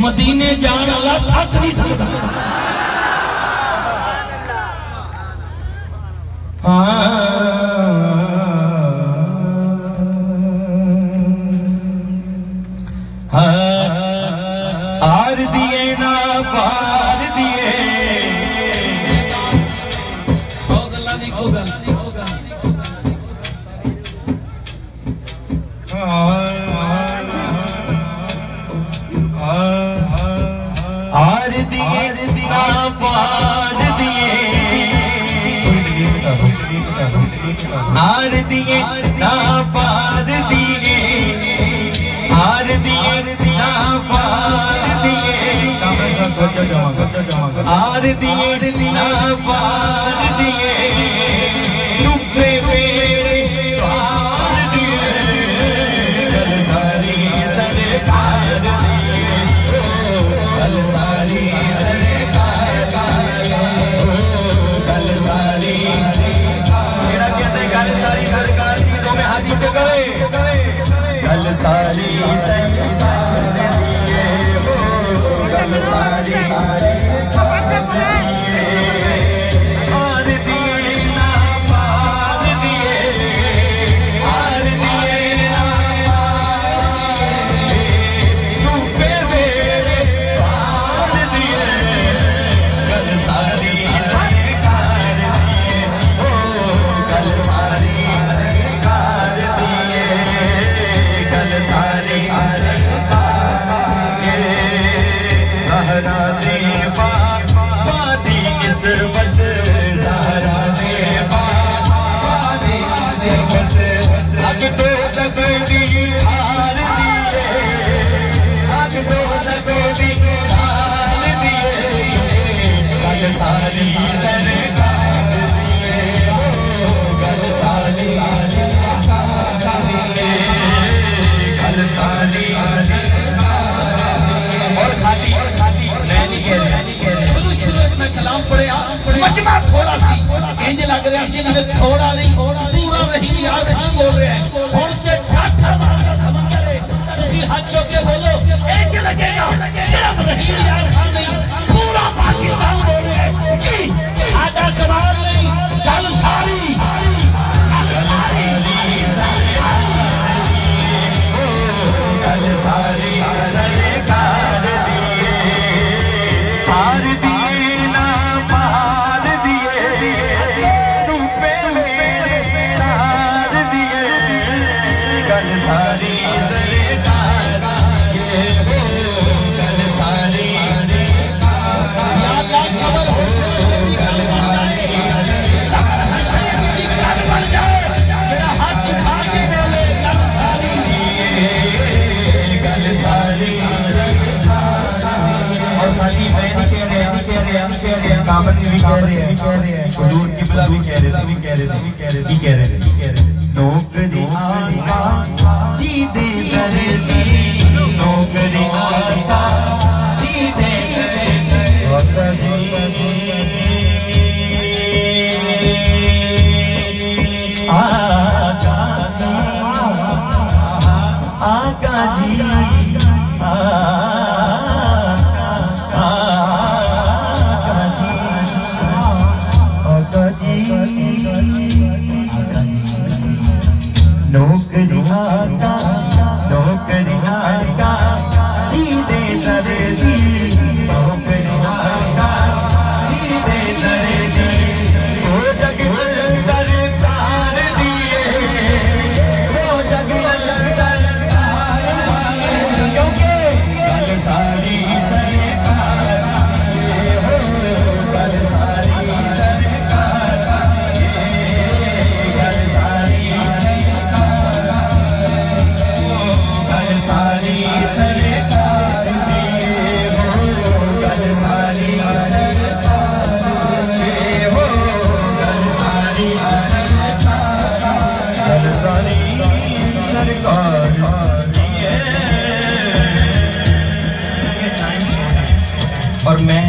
मदीने जान वाला थक नहीं सकता। आर दिए ना पार दिए सौ गल्ला दी को गल आर दिए ना पार दिए आर दिए ना पार दिए आर दिए ना पार दिए आर दिए ना पार दिए डूबे मेरे पार दिए गल सारी सरकार दिए गल सारी सरकार गल सारी जेड़ा कहते गल सारी सरकार दी तो में हाथ चुके गए गल सारी सरकार दिए गल सारी आर दिए ना पार दिए आर दिए ना डूबे मेरे पार दिए गल सारी सरकार दिए गल सारी सरकार दिए गल सारी ज़हरा दे बादी किस्मत ज़हरा दे बादी किस्मत अग तो सकदी हार दिए अग तो सकदी हार दिए गल सारी सरकार दिए गल सारी गल सारी और खाली शुरू में कलाम पढ़िया मजमा थोड़ा सी इंज लग रहा सी मैं थोड़ा नहीं पूरा रहीम यार खान बोल रहे हैं हुण ते ठाठा मारदा समंदर है तुसी हाथ चुक के बोलो एक लगेगा सिर्फ रहीम यार खान नहीं पूरा पाकिस्तान बोल रहे हैं जी साडा कमाल नहीं गल सारी गल सारी सरकार दिए पार दिए ना पार दिए डूबे मेरे पार दिए गल सारी सरकार दिए गल सारी या अल्लाह कमल हुसैन की गल सारी कमल हुसैन की गल बन जाए मेरा हाथ उठा के बोले गल सारी गल सारी और खाली मैं नहीं कह रहे कामत भी कह रहे हैं हुजूर किबला भी कह रहे थे नौकरी आता जी दे दर्दी नौकरी आता जी दे आका जी आका जी नौकरी आका जी दे दर्दी नौकरी आका जी दे दर्दी वो जग अंदर तार दिए वो जग अंदर क्योंकि गल सारी सरकार हो गल सारी सरकार गल सारी सरकार दिए हो गल सारी हो गल सारी सरकार दिए। और मैं